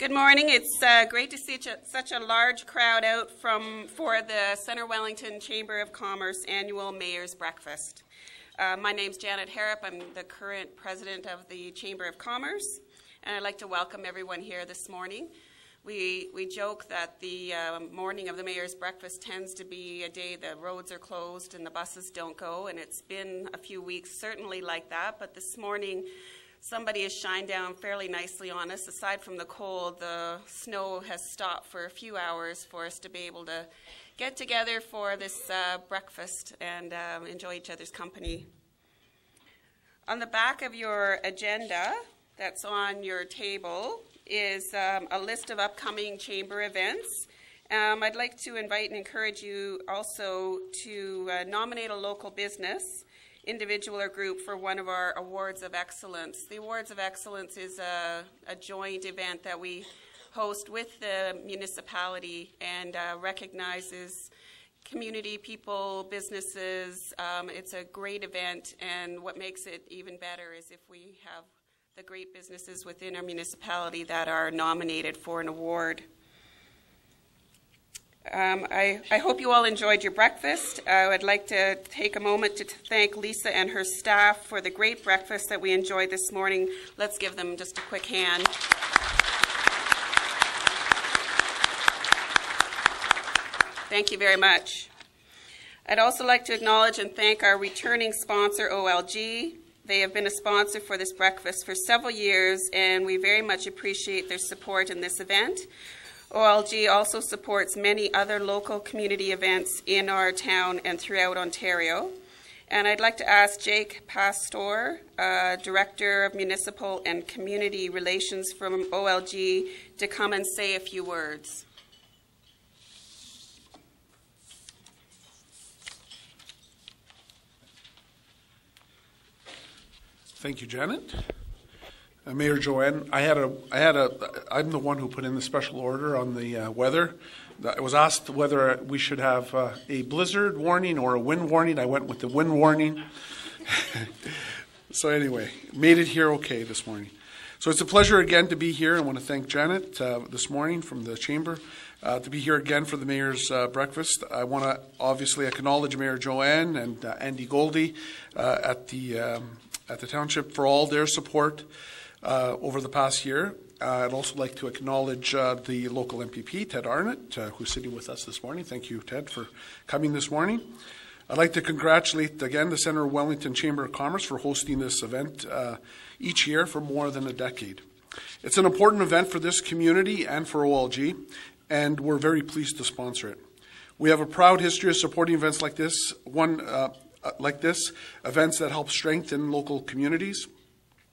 Good morning. It's great to see such a large crowd out for the Centre Wellington Chamber of Commerce annual Mayor's Breakfast. My name's Janet Harrop. I'm the current president of the Chamber of Commerce, and I'd like to welcome everyone here this morning. We joke that the morning of the Mayor's Breakfast tends to be a day the roads are closed and the buses don't go, and it's been a few weeks certainly like that, but this morning somebody has shined down fairly nicely on us. Aside from the cold, the snow has stopped for a few hours for us to be able to get together for this breakfast and enjoy each other's company. On the back of your agenda that's on your table is a list of upcoming chamber events. I'd like to invite and encourage you also to nominate a local business, individual or group, for one of our Awards of Excellence. The Awards of Excellence is a joint event that we host with the municipality and recognizes community people, businesses. It's a great event, and what makes it even better is if we have the great businesses within our municipality that are nominated for an award. I hope you all enjoyed your breakfast. I would like to take a moment to thank Lisa and her staff for the great breakfast that we enjoyed this morning. Let's give them just a quick hand. Thank you very much. I'd also like to acknowledge and thank our returning sponsor, OLG. They have been a sponsor for this breakfast for several years, and we very much appreciate their support in this event. OLG also supports many other local community events in our town and throughout Ontario. And I'd like to ask Jake Pastor, Director of Municipal and Community Relations from OLG, to come and say a few words. Thank you, Janet. Mayor Joanne, I'm the one who put in the special order on the weather. I was asked whether we should have a blizzard warning or a wind warning. I went with the wind warning. So anyway, made it here okay this morning. So it's a pleasure again to be here. I want to thank Janet this morning from the Chamber to be here again for the Mayor's Breakfast. I want to obviously acknowledge Mayor Joanne and Andy Goldie at the Township for all their support over the past year. I'd also like to acknowledge the local MPP, Ted Arnott, who's sitting with us this morning. Thank you, Ted, for coming this morning. I'd like to congratulate again the Centre Wellington Chamber of Commerce for hosting this event each year for more than a decade. It's an important event for this community and for OLG, and we're very pleased to sponsor it. We have a proud history of supporting events like this, events that help strengthen local communities.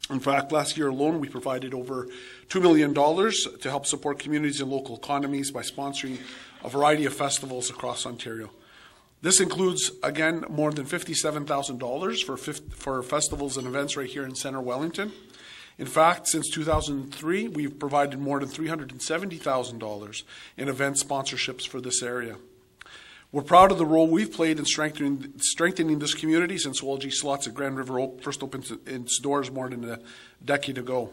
In fact, last year alone, we provided over $2 million to help support communities and local economies by sponsoring a variety of festivals across Ontario. This includes, again, more than $57,000 for festivals and events right here in Centre Wellington. In fact, since 2003, we've provided more than $370,000 in event sponsorships for this area. We're proud of the role we've played in strengthening this community since OLG Slots at Grand River first opened its doors more than a decade ago.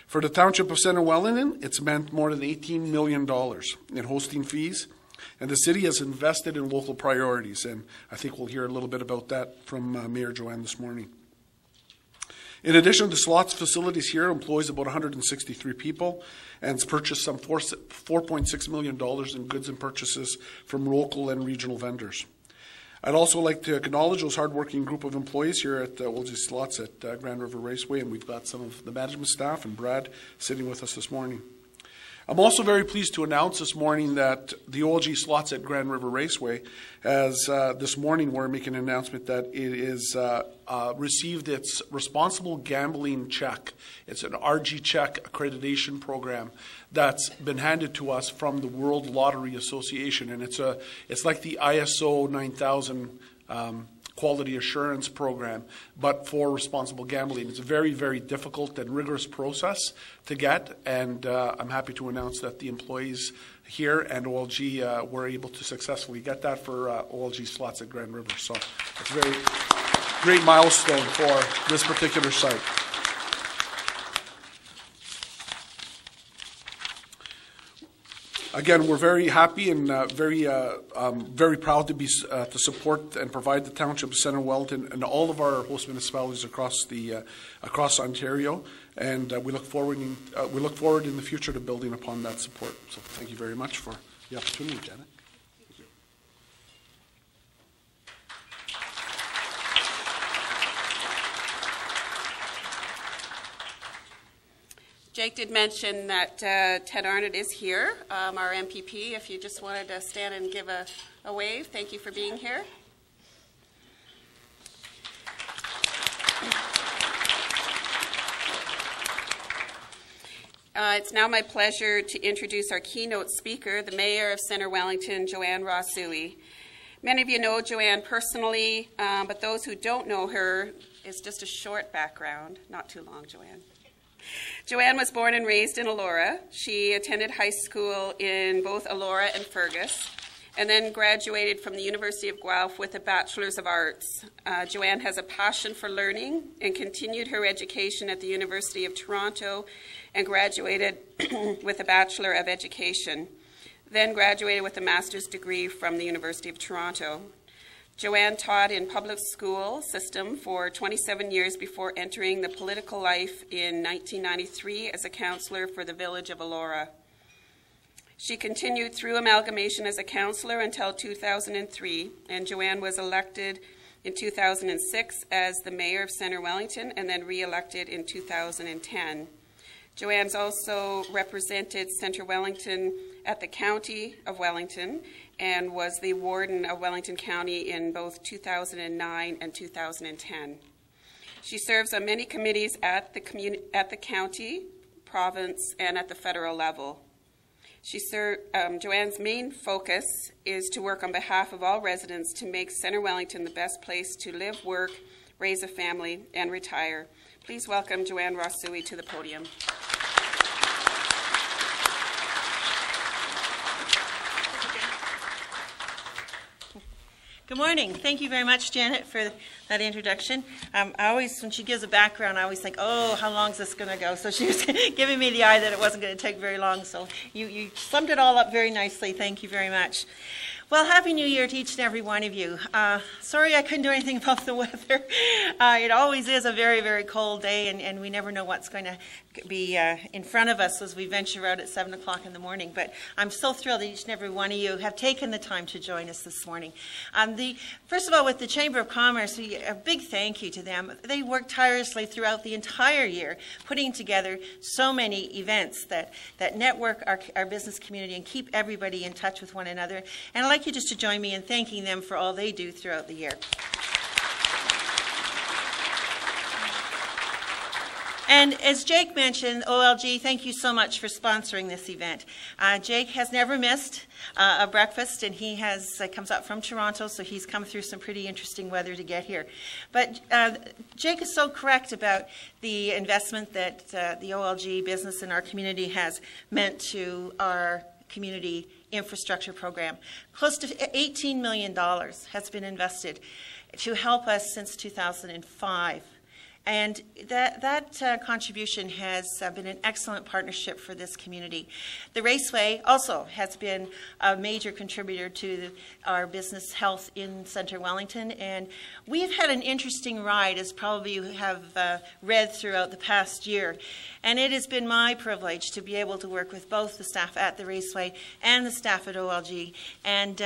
For the Township of Centre Wellington, it's meant more than $18 million in hosting fees, and the city has invested in local priorities, and I think we'll hear a little bit about that from Mayor Joanne this morning. In addition, the slots facilities here employs about 163 people and has purchased some $4.6 million in goods and purchases from local and regional vendors. I'd also like to acknowledge those hardworking group of employees here at OLG Slots at Grand River Raceway, and we've got some of the management staff and Brad sitting with us this morning. I'm also very pleased to announce this morning that the OLG Slots at Grand River Raceway has, this morning we're making an announcement that it is received its responsible gambling check. It's an RG check accreditation program that's been handed to us from the World Lottery Association, and it's like the ISO 9000 quality assurance program, but for responsible gambling. It's a very, very difficult and rigorous process to get, and I'm happy to announce that the employees here and OLG were able to successfully get that for OLG Slots at Grand River. So it's a very great milestone for this particular site. Again, we're very happy and very proud to be to support and provide the Township of Centre Wellington and all of our host municipalities across Ontario. And we look forward in the future to building upon that support. So thank you very much for the opportunity, Janet. Jake did mention that Ted Arnott is here, our MPP. If you just wanted to stand and give a wave, thank you for being here. It's now my pleasure to introduce our keynote speaker, the Mayor of Centre Wellington, Joanne Ross-Zuj. Many of you know Joanne personally, but those who don't know her, is just a short background, not too long, Joanne. Joanne was born and raised in Elora. She attended high school in both Elora and Fergus, and then graduated from the University of Guelph with a Bachelor's of Arts. Joanne has a passion for learning and continued her education at the University of Toronto and graduated with a Bachelor of Education, then graduated with a master's degree from the University of Toronto. Joanne taught in public school system for 27 years before entering the political life in 1993 as a councillor for the village of Elora. She continued through amalgamation as a councillor until 2003, and Joanne was elected in 2006 as the Mayor of Centre Wellington and then re-elected in 2010. Joanne's also represented Centre Wellington at the County of Wellington and was the Warden of Wellington County in both 2009 and 2010. She serves on many committees at the county, province, and at the federal level. Joanne's main focus is to work on behalf of all residents to make Centre Wellington the best place to live, work, raise a family, and retire. Please welcome Joanne Ross-Zuj to the podium. Good morning. Thank you very much, Janet, for that introduction. When she gives a background, I always think, oh, how long is this going to go? So she was giving me the eye that it wasn't going to take very long. So you summed it all up very nicely. Thank you very much. Well, Happy New Year to each and every one of you. Sorry I couldn't do anything about the weather. It always is a very, very cold day, and we never know what's going to be in front of us as we venture out at 7 o'clock in the morning. But I'm so thrilled that each and every one of you have taken the time to join us this morning. First of all, with the Chamber of Commerce, a big thank you to them. They worked tirelessly throughout the entire year, putting together so many events that network our business community and keep everybody in touch with one another. And I'd like you just to join me in thanking them for all they do throughout the year. And as Jake mentioned, OLG, thank you so much for sponsoring this event. Jake has never missed a breakfast, and he comes up from Toronto, so he's come through some pretty interesting weather to get here. But Jake is so correct about the investment that the OLG business in our community has meant to our community infrastructure program. Close to $18 million has been invested to help us since 2005. And that contribution has been an excellent partnership for this community. The Raceway also has been a major contributor to our business health in Centre Wellington. And we've had an interesting ride, as probably you have read throughout the past year. And it has been my privilege to be able to work with both the staff at the Raceway and the staff at OLG. And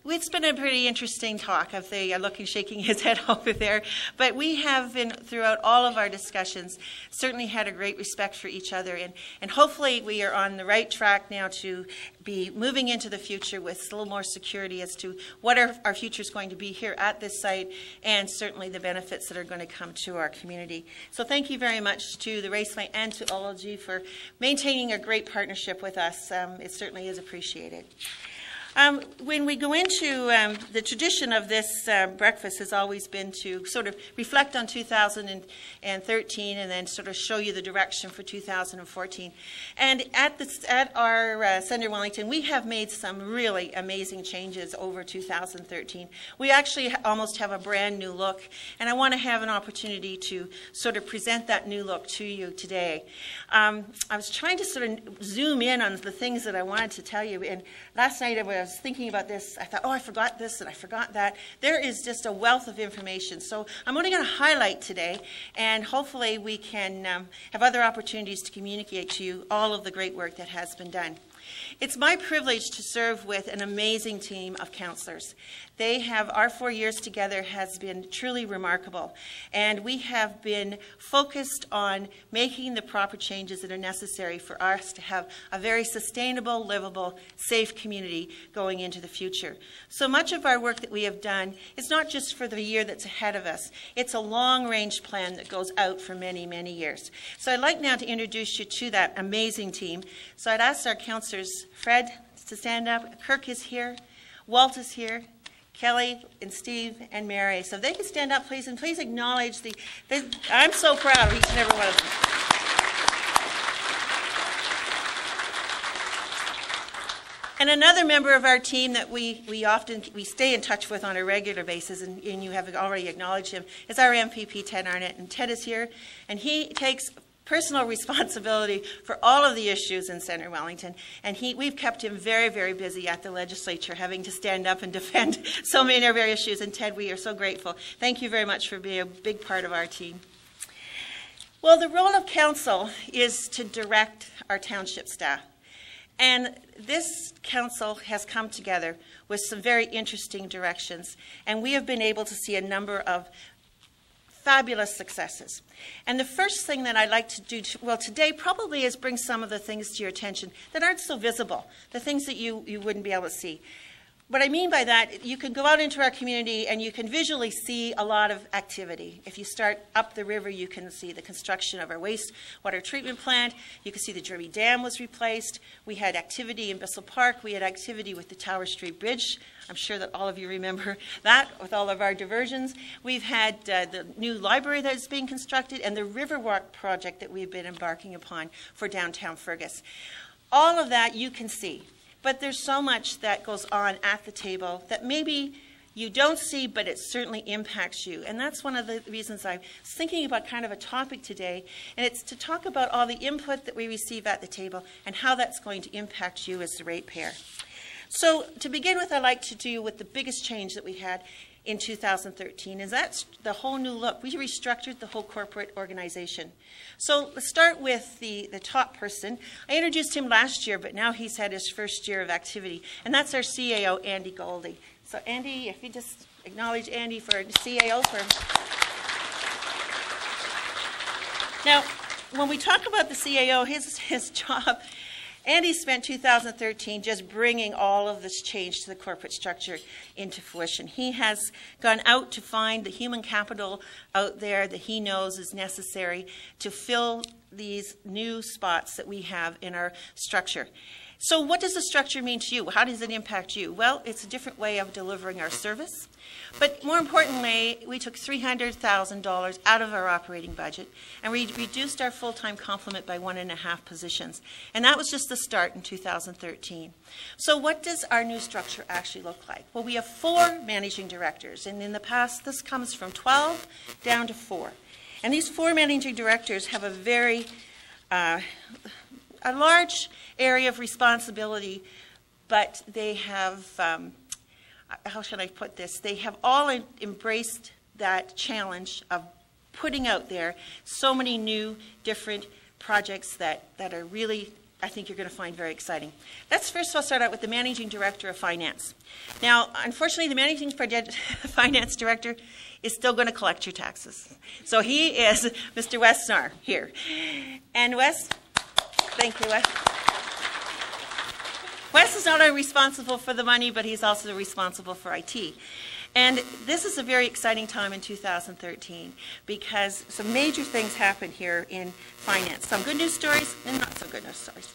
it's been a pretty interesting talk. If they are shaking his head over there. But we have been, throughout all of our discussions, certainly had a great respect for each other. And hopefully we are on the right track now to be moving into the future with a little more security as to what our future is going to be here at this site, and certainly the benefits that are going to come to our community. So thank you very much to the Raceway and to OLG for maintaining a great partnership with us. It certainly is appreciated. When we go into the tradition of this breakfast has always been to sort of reflect on 2013 and then sort of show you the direction for 2014. And at our Centre Wellington, we have made some really amazing changes over 2013. We actually almost have a brand new look, and I want to have an opportunity to sort of present that new look to you today. I was trying to sort of zoom in on the things that I wanted to tell you, and last night I was thinking about this. I thought, oh, I forgot this and I forgot that. There is just a wealth of information. So I'm only going to highlight today, and hopefully we can have other opportunities to communicate to you all of the great work that has been done. It's my privilege to serve with an amazing team of councillors. Our 4 years together has been truly remarkable, and we have been focused on making the proper changes that are necessary for us to have a very sustainable, livable, safe community going into the future. So much of our work that we have done is not just for the year that's ahead of us. It's a long-range plan that goes out for many, many years. So I'd like now to introduce you to that amazing team. So I'd ask our councillors, Fred, to stand up. Kirk is here. Walt is here. Kelly and Steve and Mary. So if they can stand up, please, and please acknowledge I'm so proud of each and every one of them. And another member of our team that we stay in touch with on a regular basis, and you have already acknowledged him, is our MPP, Ted Arnott. And Ted is here, and he takes personal responsibility for all of the issues in Centre Wellington, and we've kept him very, very busy at the legislature, having to stand up and defend so many of our issues. And Ted, we are so grateful. Thank you very much for being a big part of our team. Well, the role of council is to direct our township staff. And this council has come together with some very interesting directions, and we have been able to see a number of fabulous successes. And the first thing that I'd like to do, today probably is bring some of the things to your attention that aren't so visible, the things that you wouldn't be able to see. What I mean by that, you can go out into our community and you can visually see a lot of activity. If you start up the river, you can see the construction of our wastewater treatment plant. You can see the Derby Dam was replaced. We had activity in Bissell Park. We had activity with the Tower Street Bridge. I'm sure that all of you remember that with all of our diversions. We've had the new library that is being constructed and the Riverwalk project that we've been embarking upon for downtown Fergus. All of that you can see. But there's so much that goes on at the table that maybe you don't see, but it certainly impacts you. And that's one of the reasons I was thinking about kind of a topic today, and it's to talk about all the input that we receive at the table and how that's going to impact you as the ratepayer. So to begin with, I'd like to do with the biggest change that we had in 2013, is that's the whole new look. We restructured the whole corporate organization. So let's start with the top person. I introduced him last year, but now he's had his first year of activity, and that's our CAO, Andy Goldie. So Andy, if you just acknowledge Andy for CAO. Now, when we talk about the CAO, his job, Andy spent 2013 just bringing all of this change to the corporate structure into fruition. He has gone out to find the human capital out there that he knows is necessary to fill these new spots that we have in our structure. So what does the structure mean to you? How does it impact you? Well, it's a different way of delivering our service. But more importantly, we took $300,000 out of our operating budget, and we reduced our full-time complement by 1.5 positions. And that was just the start in 2013. So what does our new structure actually look like? Well, we have 4 managing directors, and in the past, this comes from 12 down to 4. And these 4 managing directors have a very a large area of responsibility, but they have, how should I put this? They have all embraced that challenge of putting out there so many new, different projects that are really, I think you're going to find very exciting. First I'll start out with the Managing Director of Finance. Now, unfortunately, the Managing Finance Director is still going to collect your taxes. So he is Mr. Wes Snar here. And Wes, thank you, Wes. Wes is not only responsible for the money, but he's also responsible for IT. And this is a very exciting time in 2013 because some major things happen here in finance. Some good news stories and not so good news stories.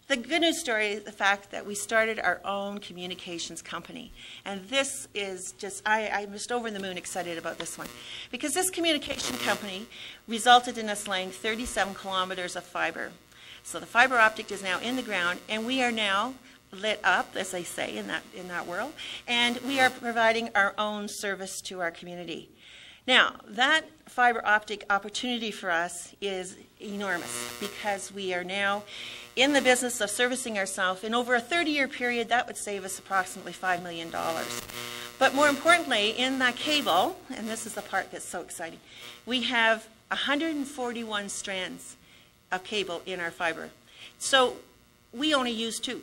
The good news story is the fact that we started our own communications company. And this is just, I'm just over the moon excited about this one. Because this communication company resulted in us laying 37 kilometers of fiber. So the fiber optic is now in the ground, and we are now lit up, as they say in that world, and we are providing our own service to our community. Now, that fiber optic opportunity for us is enormous because we are now in the business of servicing ourselves. In over a 30-year period, that would save us approximately $5 million. But more importantly, in that cable, and this is the part that's so exciting, we have 141 strands of cable in our fiber. So we only use 2.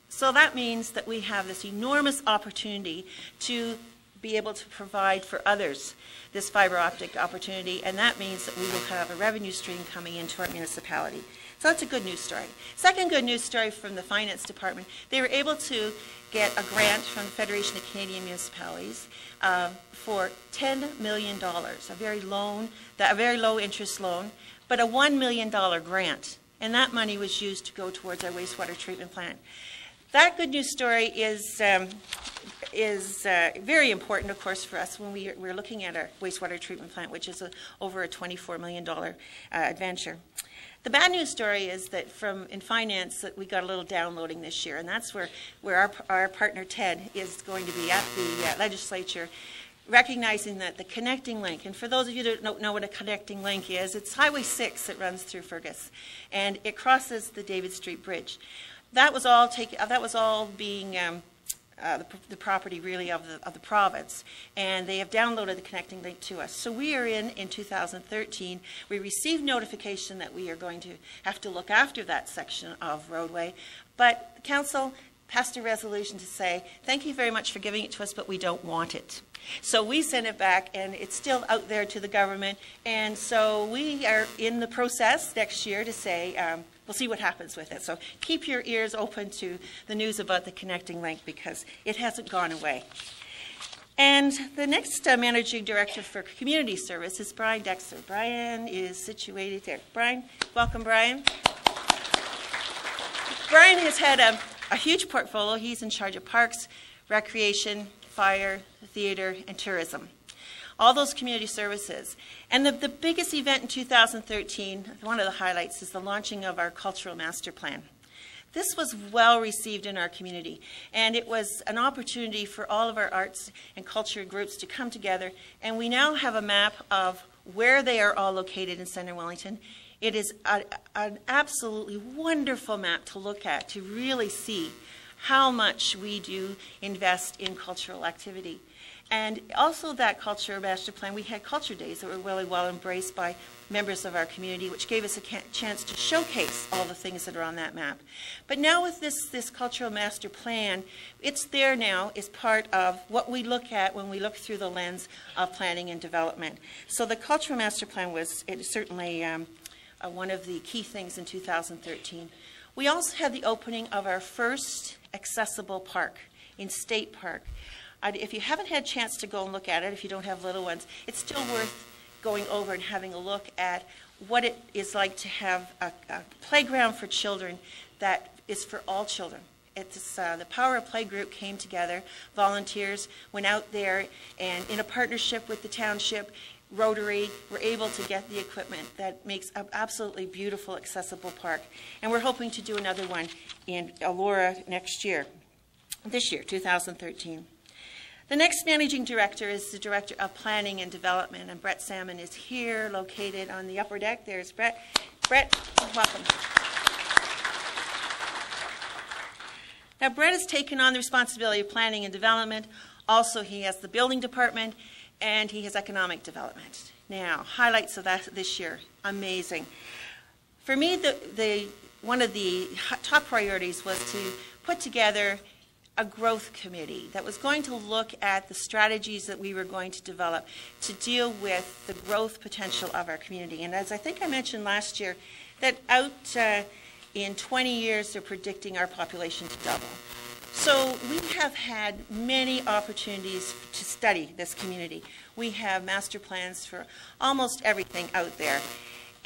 So that means that we have this enormous opportunity to be able to provide for others this fiber optic opportunity, and that means that we will have a revenue stream coming into our municipality. So that's a good news story. Second good news story from the Finance Department, they were able to get a grant from the Federation of Canadian Municipalities for $10 million, a very low interest loan, but a $1 million grant, and that money was used to go towards our wastewater treatment plant. That good news story is very important, of course, for us when we're looking at our wastewater treatment plant, which is over a $24 million adventure. The bad news story is that in finance that we got a little downloading this year, and that's where our partner Ted is going to be at the legislature, recognizing that the connecting link, and for those of you that don't know what a connecting link is, it's Highway 6 that runs through Fergus, and it crosses the David Street Bridge. That was all being the property really of the province, and they have downloaded the connecting link to us. So we are in 2013. We received notification that we are going to have to look after that section of roadway, but Council passed a resolution to say, thank you very much for giving it to us, but we don't want it. So we sent it back, and it's still out there to the government, and so we are in the process next year to say, we'll see what happens with it. So keep your ears open to the news about the connecting link because it hasn't gone away. And the next managing director for community service is Brian Dexter. Brian is situated there. Brian, welcome, Brian. Brian has had a huge portfolio. He's in charge of parks, recreation, fire, theater, and tourism. All those community services. And the biggest event in 2013, one of the highlights, is the launching of our cultural master plan. This was well received in our community, and it was an opportunity for all of our arts and culture groups to come together, and we now have a map of where they are all located in Centre Wellington. It is an absolutely wonderful map to look at, to really see how much we do invest in cultural activity. And also that culture master plan, we had culture days that were really well embraced by members of our community, which gave us a chance to showcase all the things that are on that map. But now with this cultural master plan, it's there now as part of what we look at when we look through the lens of planning and development. So the cultural master plan was certainly one of the key things in 2013. We also had the opening of our first accessible park in State Park. If you haven't had a chance to go and look at it, if you don't have little ones, it's still worth going over and having a look at what it is like to have a playground for children that is for all children. It's the Power of Play group came together, volunteers went out there, and in a partnership with the Township, Rotary, were able to get the equipment that makes an absolutely beautiful, accessible park. And we're hoping to do another one in Aurora next year, this year, 2013. The next managing director is the Director of Planning and Development, and Brett Salmon is here, located on the upper deck. There's Brett. Brett, welcome. Now, Brett has taken on the responsibility of planning and development. Also, he has the building department, and he has economic development. Now, highlights of that this year, amazing. For me, one of the top priorities was to put together a growth committee that was going to look at the strategies that we were going to develop to deal with the growth potential of our community. And as I think I mentioned last year, that out in 20 years, they're predicting our population to double. So we have had many opportunities to study this community. We have master plans for almost everything out there.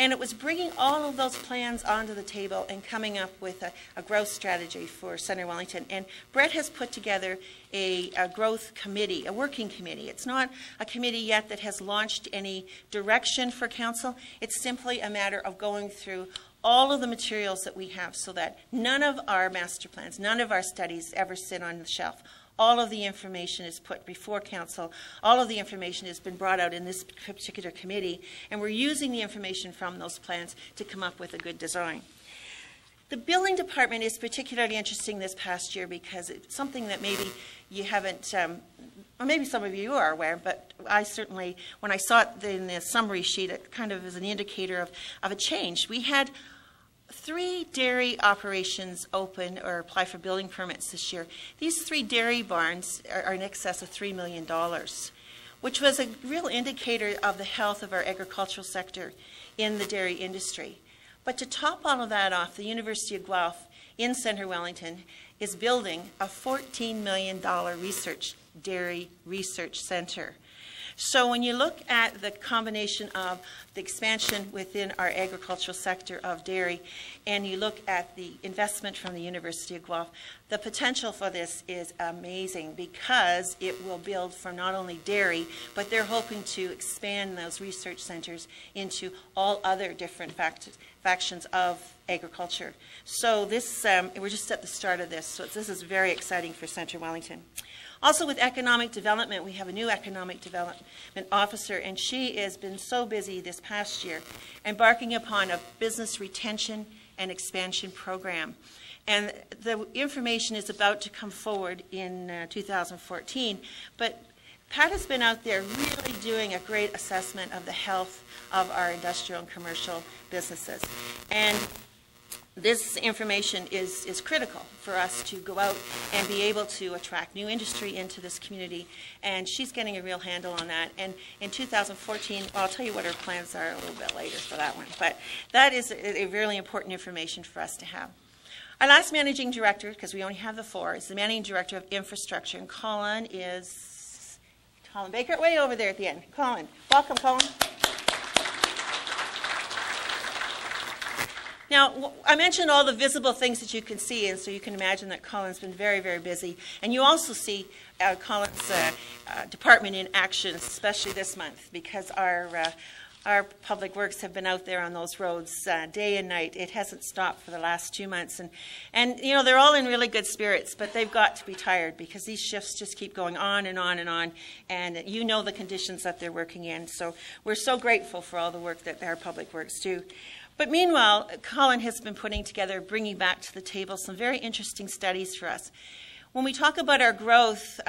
And it was bringing all of those plans onto the table and coming up with a growth strategy for Centre Wellington. And Brett has put together a growth committee, a working committee. It's not a committee yet that has launched any direction for council. It's simply a matter of going through all of the materials that we have so that none of our master plans, none of our studies ever sit on the shelf. All of the information is put before council. All of the information has been brought out in this particular committee, and we're using the information from those plans to come up with a good design. The building department is particularly interesting this past year because it's something that maybe you haven't, or maybe some of you are aware, but I certainly, when I saw it in the summary sheet, it kind of is an indicator of a change. We had 3 dairy operations open or apply for building permits this year. These 3 dairy barns are in excess of $3 million, which was a real indicator of the health of our agricultural sector in the dairy industry. But to top all of that off, the University of Guelph in Centre Wellington is building a $14 million dairy research center. So when you look at the combination of the expansion within our agricultural sector of dairy, and you look at the investment from the University of Guelph, the potential for this is amazing because it will build for not only dairy, but they're hoping to expand those research centers into all other different factions of agriculture. So this, we're just at the start of this, so this is very exciting for Centre Wellington. Also with economic development, we have a new economic development officer, and she has been so busy this past year embarking upon a business retention and expansion program. And the information is about to come forward in 2014, but Pat has been out there really doing a great assessment of the health of our industrial and commercial businesses. And this information is critical for us to go out and be able to attract new industry into this community, and she's getting a real handle on that. And in 2014, well, I'll tell you what her plans are a little bit later for that one, but that is a really important information for us to have. Our last managing director, because we only have the 4, is the managing director of infrastructure, and Colin Baker, way over there at the end. Colin, welcome, Colin. Now, I mentioned all the visible things that you can see, and so you can imagine that Colin's been very, very busy. And you also see Colin's department in action, especially this month, because our public works have been out there on those roads day and night. It hasn't stopped for the last 2 months. And you know, they're all in really good spirits, but they've got to be tired because these shifts just keep going on and on and on. And you know the conditions that they're working in. So we're so grateful for all the work that our public works do. But meanwhile, Colin has been putting together, bringing back to the table some very interesting studies for us. When we talk about our growth,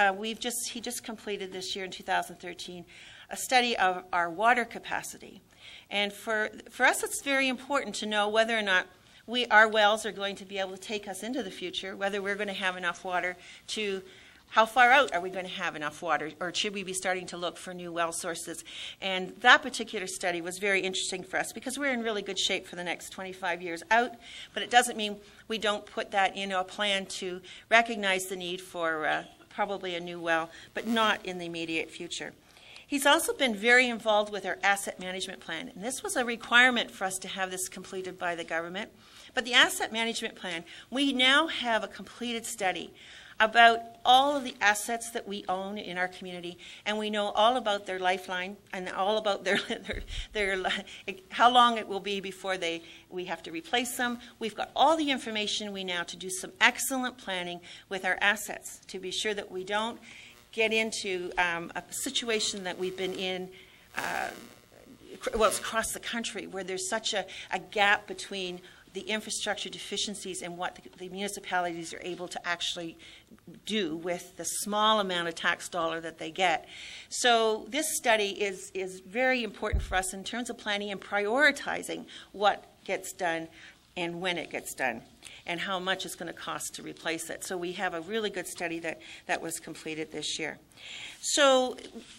he just completed this year in 2013 a study of our water capacity. And for us, it's very important to know whether or not our wells are going to be able to take us into the future, whether we're going to have enough water to how far out are we going to have enough water, or should we be starting to look for new well sources? And that particular study was very interesting for us because we're in really good shape for the next 25 years out, but it doesn't mean we don't put that in a plan to recognize the need for probably a new well, but not in the immediate future. He's also been very involved with our asset management plan, and this was a requirement for us to have this completed by the government. But the asset management plan, we now have a completed study about all of the assets that we own in our community, and we know all about their lifeline and all about their how long it will be before we have to replace them. We've got all the information we now to do some excellent planning with our assets to be sure that we don't get into a situation that we've been in well, it's across the country where there's such a gap between the infrastructure deficiencies and what the municipalities are able to actually do with the small amount of tax dollar that they get. So this study is very important for us in terms of planning and prioritizing what gets done and when it gets done and how much it's going to cost to replace it. So we have a really good study that was completed this year. So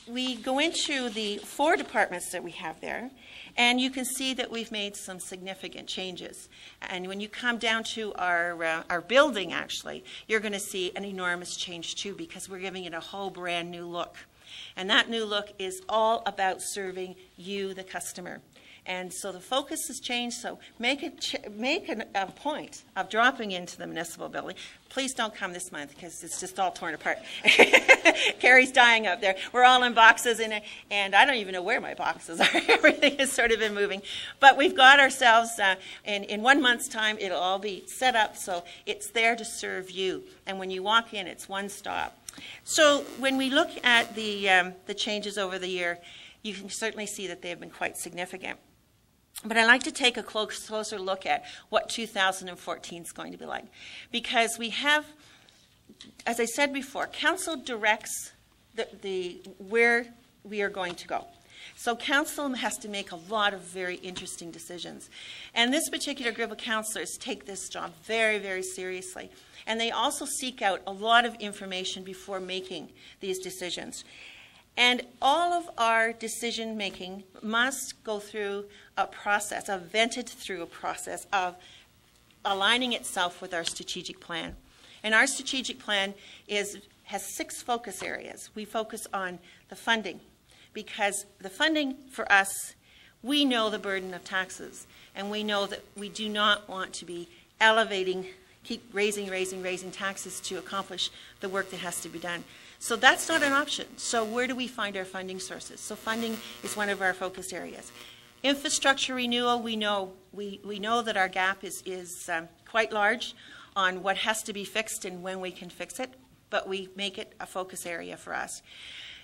we go into the 4 departments that we have there, and you can see that we've made some significant changes. And when you come down to our building, actually, you're going to see an enormous change too, because we're giving it a whole brand new look. And that new look is all about serving you, the customer. And so the focus has changed, so make a point of dropping into the municipal building. Please don't come this month because it's just all torn apart. Carrie's dying up there. We're all in boxes, and I don't even know where my boxes are. Everything has sort of been moving. But we've got ourselves, in 1 month's time, it'll all be set up so it's there to serve you. And when you walk in, it's one stop. So when we look at the changes over the year, you can certainly see that they have been quite significant. But I'd like to take a closer look at what 2014 is going to be like. Because we have, as I said before, council directs where we are going to go. So council has to make a lot of very interesting decisions. And this particular group of councillors take this job very, very seriously. And they also seek out a lot of information before making these decisions. And all of our decision making must go through a process, vented through a process of aligning itself with our strategic plan. And our strategic plan has 6 focus areas. We focus on the funding, because the funding for us, we know the burden of taxes, and we know that we do not want to be keep raising taxes to accomplish the work that has to be done. So that's not an option. So where do we find our funding sources? So funding is one of our focus areas. Infrastructure renewal, we know that our gap is quite large on what has to be fixed and when we can fix it, but we make it a focus area for us.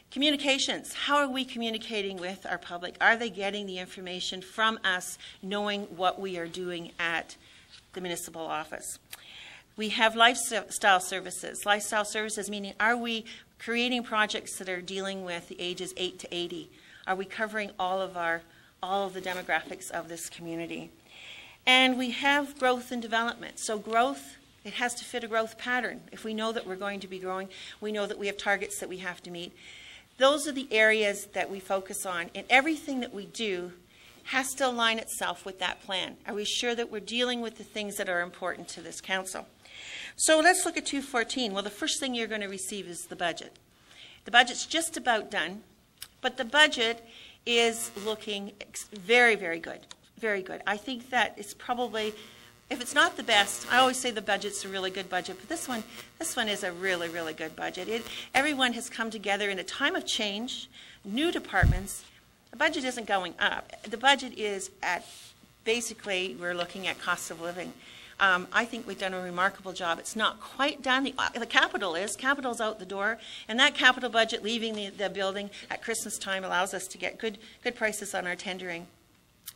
Communications, how are we communicating with our public? Are they getting the information from us, knowing what we are doing at the municipal office? We have lifestyle services. Lifestyle services meaning, are we creating projects that are dealing with the ages 8 to 80? Are we covering all of the demographics of this community? And we have growth and development. So growth, it has to fit a growth pattern. If we know that we're going to be growing, we know that we have targets that we have to meet. Those are the areas that we focus on, and everything that we do has to align itself with that plan. Are we sure that we're dealing with the things that are important to this council? So let's look at 2014. Well, the first thing you're going to receive is the budget. The budget's just about done, but the budget is looking very, very good. Very good. I think that it's probably, if it's not the best, I always say the budget's a really good budget, but this one is a really, really good budget. Everyone has come together in a time of change, new departments. The budget isn't going up. The budget is at, basically, we're looking at cost of living. I think we've done a remarkable job. It's not quite done. The capital is. Capital's out the door. And that capital budget leaving the building at Christmas time allows us to get good prices on our tendering.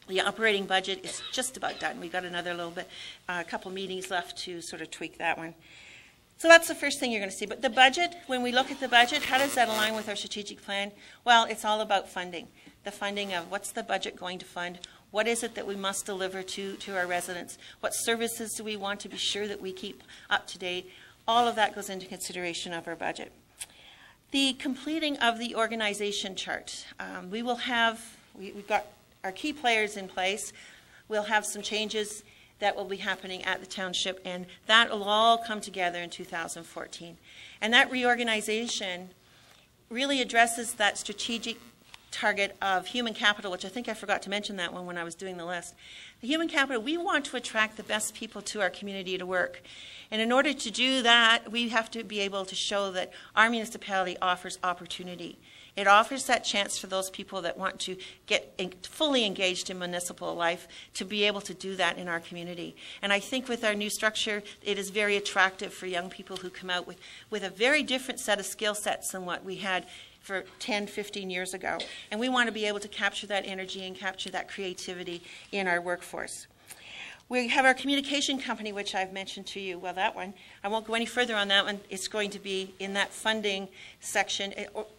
The operating budget is just about done. We've got another little bit, a couple meetings left to sort of tweak that one. So that's the first thing you're going to see. But the budget, when we look at the budget, how does that align with our strategic plan? Well, it's all about funding. The funding of what's the budget going to fund? What is it that we must deliver to our residents? What services do we want to be sure that we keep up to date? All of that goes into consideration of our budget. The completing of the organization chart. We've got our key players in place. We'll have some changes that will be happening at the township, and that will all come together in 2014. And that reorganization really addresses that strategic target of human capital, which I think I forgot to mention that one when I was doing the list. The human capital, we want to attract the best people to our community to work. And in order to do that, we have to be able to show that our municipality offers opportunity. It offers that chance for those people that want to get fully engaged in municipal life to be able to do that in our community. And I think with our new structure, it is very attractive for young people who come out with a very different set of skill sets than what we had for 10, 15 years ago. And we want to be able to capture that energy and capture that creativity in our workforce. We have our communication company, which I've mentioned to you. Well, that one, I won't go any further on that one. It's going to be in that funding section,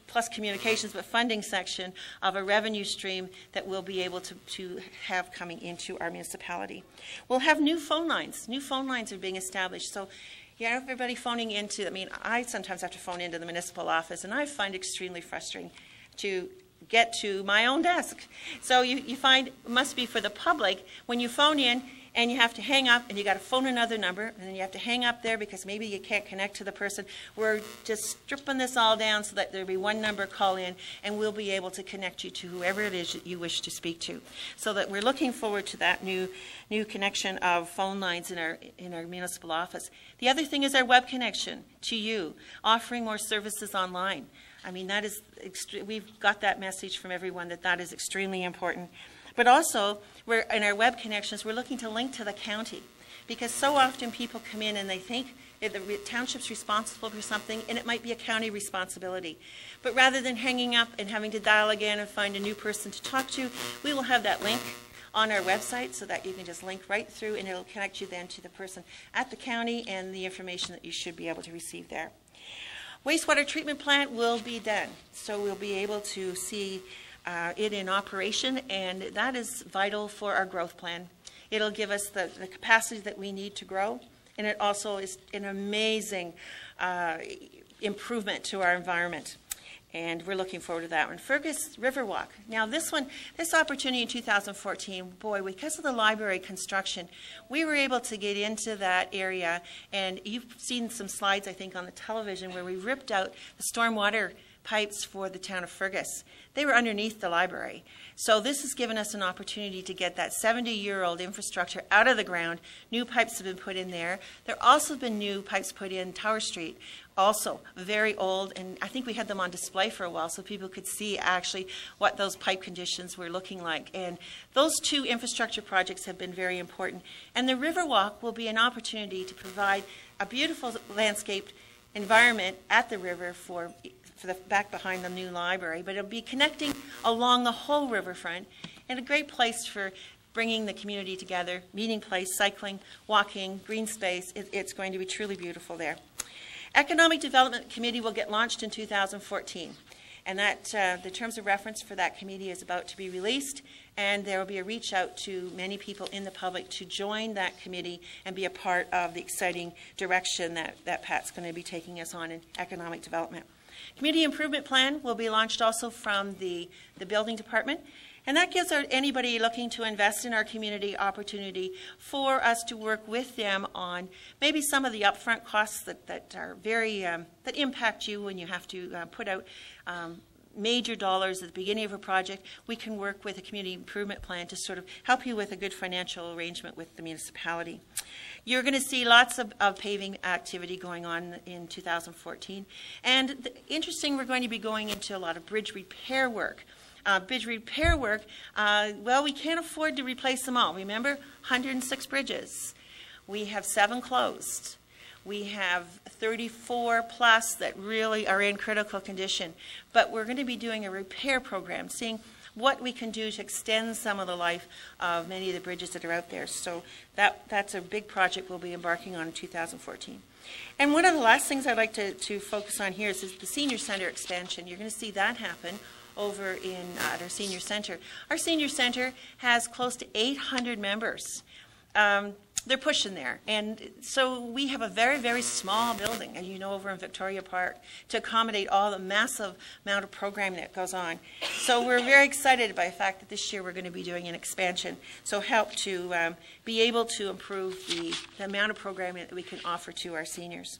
plus communications, but funding section of a revenue stream that we'll be able to have coming into our municipality. We'll have new phone lines. New phone lines are being established. So yeah, everybody phoning into, I sometimes have to phone into the municipal office, and I find it extremely frustrating to get to my own desk. So you find, it must be for the public, when you phone in, and you have to hang up, and you got to phone another number, and then you have to hang up there because maybe you can't connect to the person. We're just stripping this all down so that there'll be one number call in, and we'll be able to connect you to whoever it is that you wish to speak to. So that we're looking forward to that new connection of phone lines in our municipal office. The other thing is our web connection to you, offering more services online. I mean, that is we've got that message from everyone that is extremely important. But also, in our web connections, we're looking to link to the county, because so often people come in and they think the township's responsible for something, and it might be a county responsibility. But rather than hanging up and having to dial again and find a new person to talk to, we will have that link on our website so that you can just link right through, and it'll connect you then to the person at the county and the information that you should be able to receive there. Wastewater treatment plant will be done, so we'll be able to see it in operation, and that is vital for our growth plan. It'll give us the capacity that we need to grow, and it also is an amazing improvement to our environment. And we're looking forward to that one. Fergus Riverwalk. Now this opportunity in 2014, boy, because of the library construction, we were able to get into that area, and you've seen some slides, I think, on the television where we ripped out the stormwater pipes for the town of Fergus. They were underneath the library. So this has given us an opportunity to get that 70-year-old infrastructure out of the ground. New pipes have been put in there. There have also been new pipes put in Tower Street, also very old, and I think we had them on display for a while so people could see actually what those pipe conditions were looking like. And those two infrastructure projects have been very important. And the Riverwalk will be an opportunity to provide a beautiful landscaped environment at the river for the back behind the new library, but it'll be connecting along the whole riverfront, and a great place for bringing the community together, meeting place, cycling, walking, green space. It's going to be truly beautiful there. Economic Development Committee will get launched in 2014, and that the terms of reference for that committee is about to be released, and there will be a reach out to many people in the public to join that committee and be a part of the exciting direction that Pat's going to be taking us on in economic development. Community Improvement Plan will be launched also from the building department, and that gives anybody looking to invest in our community opportunity for us to work with them on maybe some of the upfront costs that are very that impact you when you have to put out major dollars at the beginning of a project. We can work with a community improvement plan to sort of help you with a good financial arrangement with the municipality. You're going to see lots of paving activity going on in 2014. And interesting, we're going to be going into a lot of bridge repair work. Bridge repair work, well, we can't afford to replace them all. Remember, 106 bridges. We have 7 closed. We have 34 plus that really are in critical condition. But we're going to be doing a repair program, seeing what we can do to extend some of the life of many of the bridges that are out there. So that's a big project we'll be embarking on in 2014. And one of the last things I'd like to focus on here is the senior center expansion. You're going to see that happen over at our senior center. Our senior center has close to 800 members. They're pushing there. And so we have a very, very small building, as you know, over in Victoria Park to accommodate all the massive amount of programming that goes on. So we're very excited by the fact that this year we're going to be doing an expansion. So help to be able to improve the amount of programming that we can offer to our seniors.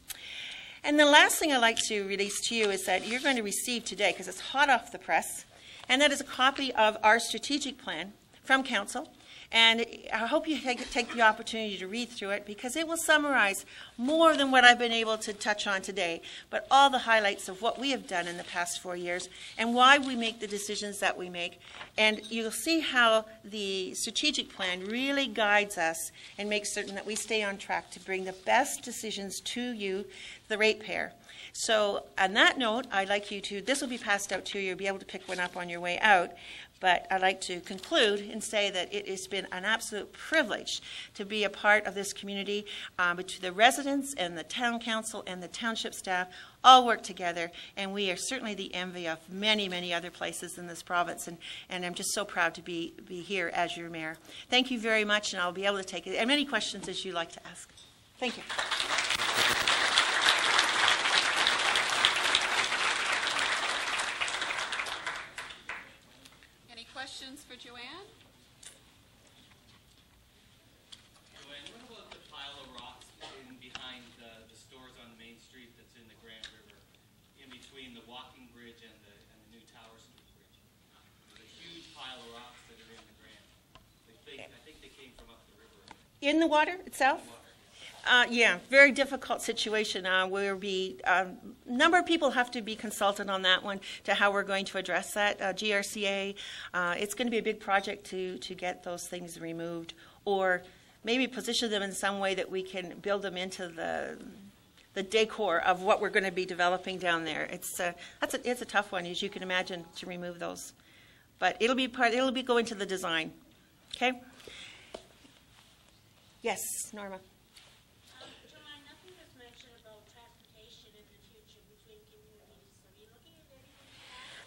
And the last thing I'd like to release to you is that you're going to receive today, because it's hot off the press, and that is a copy of our strategic plan from Council. And I hope you take the opportunity to read through it, because it will summarize more than what I've been able to touch on today, but all the highlights of what we have done in the past 4 years and why we make the decisions that we make. And you'll see how the strategic plan really guides us and makes certain that we stay on track to bring the best decisions to you, the ratepayer. So on that note, I'd like you to, this will be passed out to you, you'll be able to pick one up on your way out. But I'd like to conclude and say that it has been an absolute privilege to be a part of this community. But to the residents and the town council and the township staff all work together, and we are certainly the envy of many, many other places in this province. And I'm just so proud to be here as your mayor. Thank you very much, and I'll be able to take as many questions as you'd like to ask. Thank you. Questions for Joanne? In the water itself? Yeah, very difficult situation. Where number of people have to be consulted on that one to how we're going to address that. GRCA, it's going to be a big project to get those things removed, or maybe position them in some way that we can build them into the decor of what we're going to be developing down there. It's a tough one, as you can imagine, to remove those, but it'll be going to the design. Okay. Yes, Norma.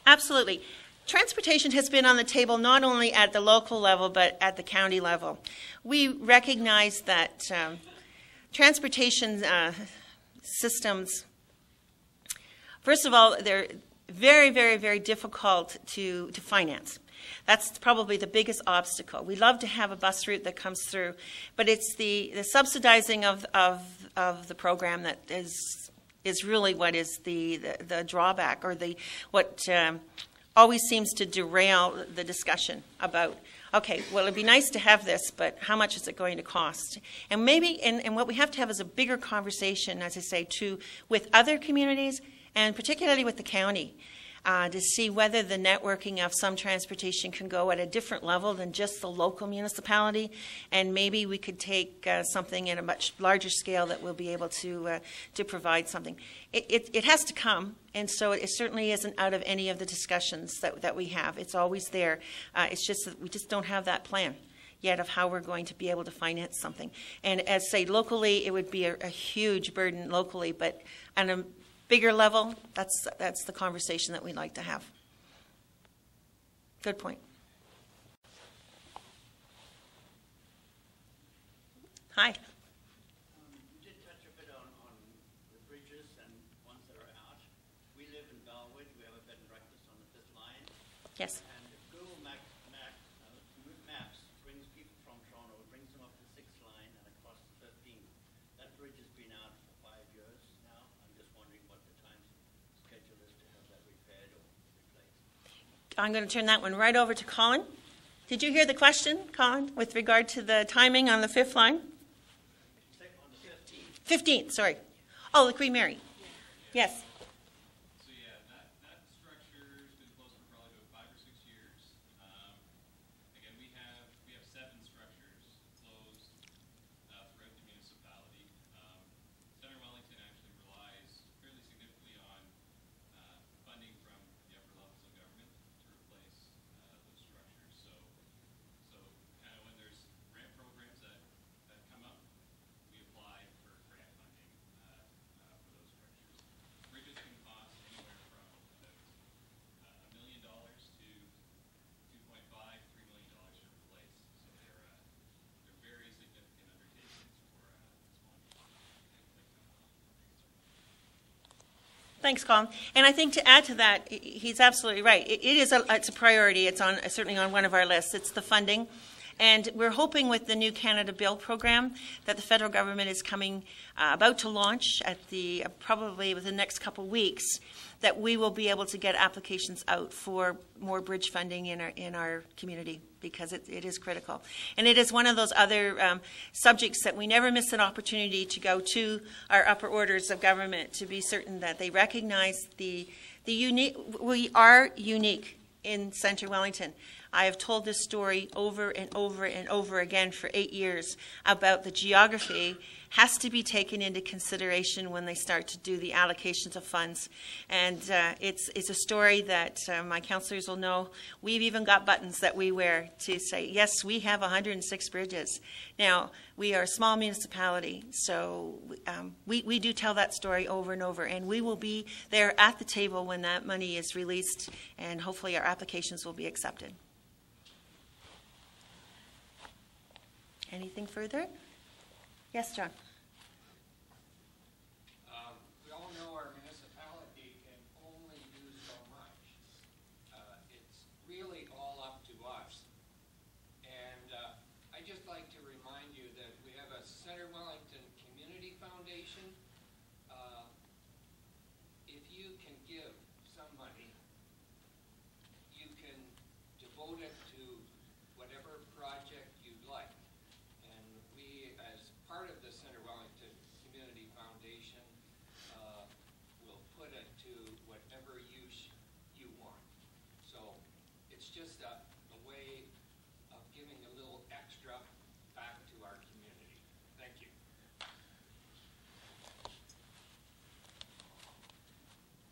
Absolutely. Transportation has been on the table not only at the local level but at the county level. We recognize that transportation systems, first of all, they're very, very, very difficult to finance. That's probably the biggest obstacle. We love to have a bus route that comes through, but it's the subsidizing of the program that is really what is the drawback, or what always seems to derail the discussion about, okay, well, it'd be nice to have this, but how much is it going to cost? And maybe, and what we have to have is a bigger conversation, as I say, with other communities, and particularly with the county, to see whether the networking of some transportation can go at a different level than just the local municipality, and maybe we could take something at a much larger scale that we'll be able to provide something. It has to come, and so it certainly isn't out of any of the discussions that we have. It's always there. It's just that we just don't have that plan yet of how we're going to be able to finance something. And as say locally, it would be a huge burden locally, but on a bigger level, that's the conversation that we'd like to have. Good point. Hi. You did touch a bit on the bridges and ones that are out. We live in Darwood. We have a bed and breakfast on the 5th line. Yes. And if Google Maps brings people from Toronto, it brings them up to the 6th line and across the 15th. That bridge has been out for 5 years now. I'm just wondering what the time schedule is to have that repaired or replaced. I'm going to turn that one right over to Colin. Did you hear the question, Colin, with regard to the timing on the 5th line? On the 15th. 15th, sorry. Oh, the Queen Mary. Yes. So yeah, that structure's been closed for probably about 5 or 6 years. Again, we have 7 structures closed throughout the municipality. Centre Wellington actually relies fairly significantly on funding from the upper levels of government to replace those structures. So kind of when there's grant programs that come up, we apply for grant funding for those structures. Bridges can cost anywhere from about $1 million to $2.5–3 million to replace. So they're very significant undertakings for small Thanks, Colin. And I think to add to that, he's absolutely right. It's a priority. It's certainly on one of our lists. It's the funding. And we're hoping with the new Canada Bill program that the federal government is about to launch probably within the next couple of weeks, that we will be able to get applications out for more bridge funding in our community, because it is critical. And it is one of those other subjects that we never miss an opportunity to go to our upper orders of government to be certain that they recognize the unique. We are unique in Centre Wellington. I have told this story over and over and over again for 8 years about the geography has to be taken into consideration when they start to do the allocations of funds. And it's a story that my councillors will know. We've even got buttons that we wear to say, yes, we have 106 bridges. Now, we are a small municipality, so we do tell that story over and over, and we will be there at the table when that money is released, and hopefully our applications will be accepted. Anything further? Yes, John. We all know our municipality can only do so much. It's really all up to us. And I'd just like to remind you that we have a Centre Wellington Community Foundation. If you can give some money, you can devote it to whatever project you'd like. And we just a way of giving a little extra back to our community. Thank you.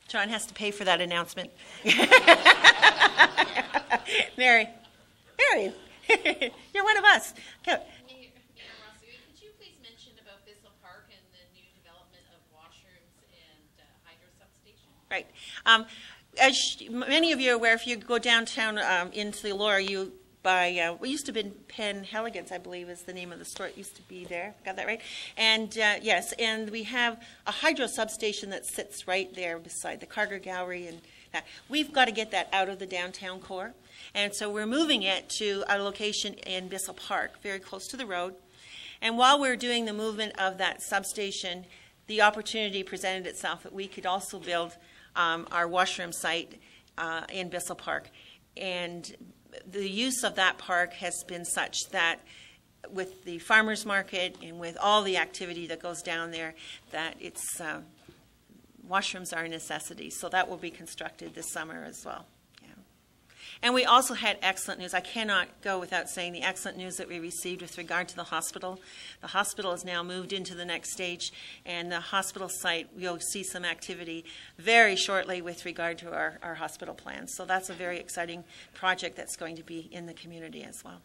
John has to pay for that announcement. Mary, you're one of us. Go. Mayor Ross-Zuj, could you please mention about Bissell Park and the new development of washrooms and hydro substation? Right. As many of you are aware, if you go downtown into the Laura, you buy what used to be Penn Helligans, I believe is the name of the store. It used to be there. Got that right? And yes, and we have a hydro substation that sits right there beside the Carter Gallery, and we've got to get that out of the downtown core. And so we're moving it to a location in Bissell Park, very close to the road. And while we're doing the movement of that substation, the opportunity presented itself that we could also build our washroom site in Bissell Park. And the use of that park has been such that with the farmers market and with all the activity that goes down there, that it's washrooms are a necessity. So that will be constructed this summer as well. And we also had excellent news. I cannot go without saying the excellent news that we received with regard to the hospital. The hospital has now moved into the next stage, and the hospital site, you'll see some activity very shortly with regard to our hospital plans. So that's a very exciting project that's going to be in the community as well.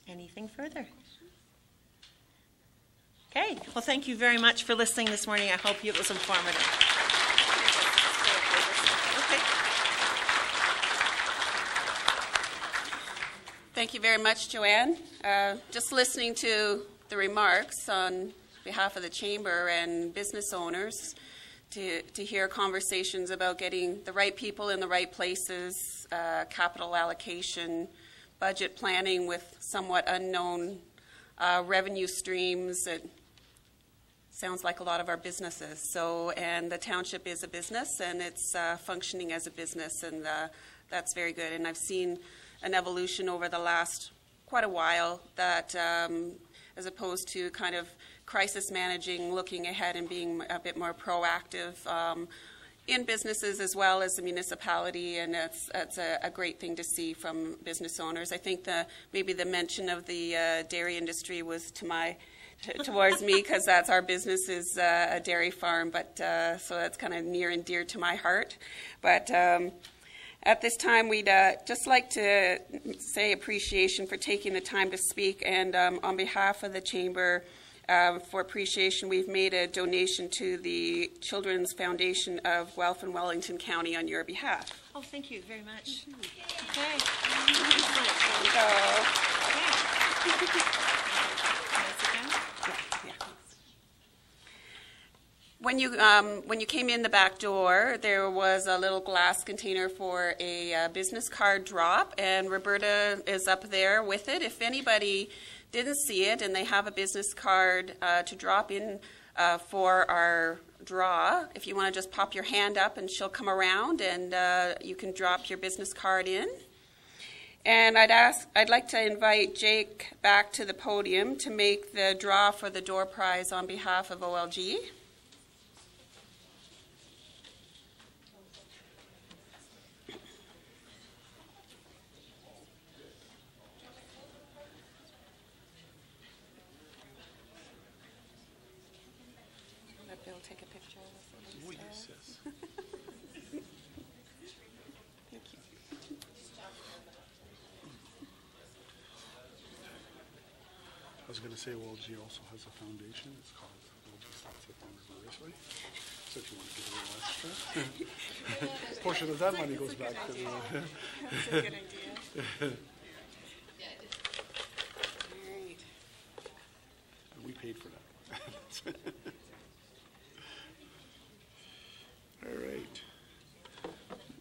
Anything further? Okay. Well, thank you very much for listening this morning. I hope it was informative. Thank you very much, Joanne. Just listening to the remarks on behalf of the Chamber and business owners, to hear conversations about getting the right people in the right places, capital allocation, budget planning with somewhat unknown revenue streams. It sounds like a lot of our businesses. So, and the township is a business, and it's functioning as a business, and that's very good. And I've seen an evolution over the last quite a while that as opposed to kind of crisis managing, looking ahead and being a bit more proactive in businesses as well as the municipality, and that's a great thing to see from business owners. I think maybe the mention of the dairy industry was towards me, because that's our business is a dairy farm, but so that's kind of near and dear to my heart. But at this time, we'd just like to say appreciation for taking the time to speak, and on behalf of the Chamber, for appreciation, we've made a donation to the Children's Foundation of Guelph and Wellington County on your behalf. Oh, thank you very much. Okay. When you came in the back door, there was a little glass container for a business card drop, and Roberta is up there with it. If anybody didn't see it and they have a business card to drop in for our draw, if you want to just pop your hand up and she'll come around and you can drop your business card in. And I'd like to invite Jake back to the podium to make the draw for the door prize on behalf of OLG. Bill take a picture of us? Oh, yes, yes. Thank you. I was going to say OLG also has a foundation. It's called OLG Township of Centre Wellington. So if you want to give a little extra, a portion of that money goes back to the... That's a good idea. All right. We paid for that. All right.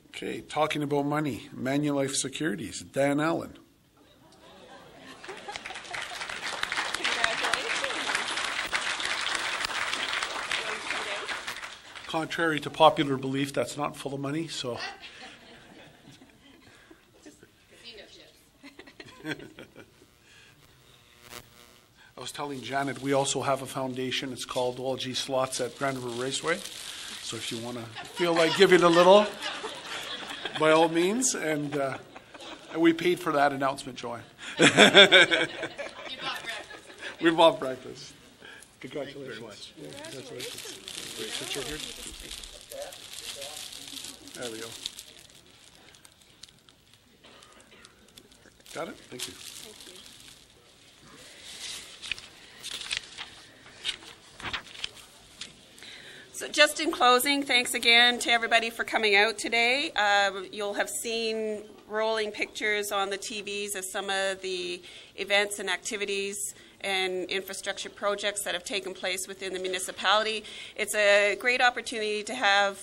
Okay, talking about money, Manulife Securities, Dan Allen. Contrary to popular belief, that's not full of money, so. I was telling Janet, we also have a foundation. It's called OLG Slots at Grand River Raceway. So So if you want to feel like giving a little, by all means. And we paid for that announcement, Joanne. You bought breakfast. We bought breakfast. Congratulations. Thank you very much. Yeah, congratulations. Wait, sit right here. There we go. Got it? Thank you. So just in closing, thanks again to everybody for coming out today. You'll have seen rolling pictures on the TVs of some of the events and activities and infrastructure projects that have taken place within the municipality. It's a great opportunity to have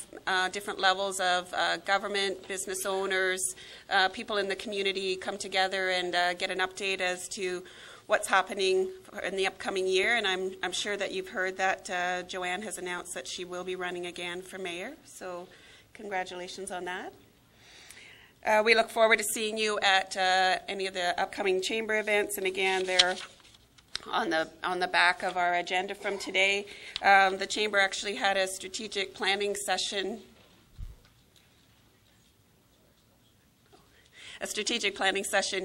different levels of government, business owners, people in the community come together and get an update as to what's happening in the upcoming year. And I'm sure that you've heard that Joanne has announced that she will be running again for mayor. So congratulations on that. We look forward to seeing you at any of the upcoming chamber events. And again, they're on the back of our agenda from today. The chamber actually had a strategic planning session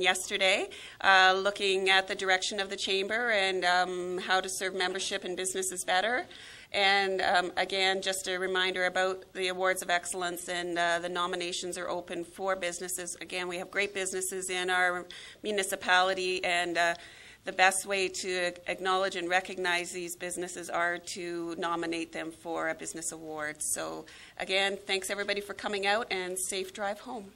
yesterday, looking at the direction of the chamber and how to serve membership and businesses better. And again, just a reminder about the Awards of Excellence, and the nominations are open for businesses. Again, we have great businesses in our municipality, and the best way to acknowledge and recognize these businesses are to nominate them for a business award. So again, thanks everybody for coming out, and safe drive home.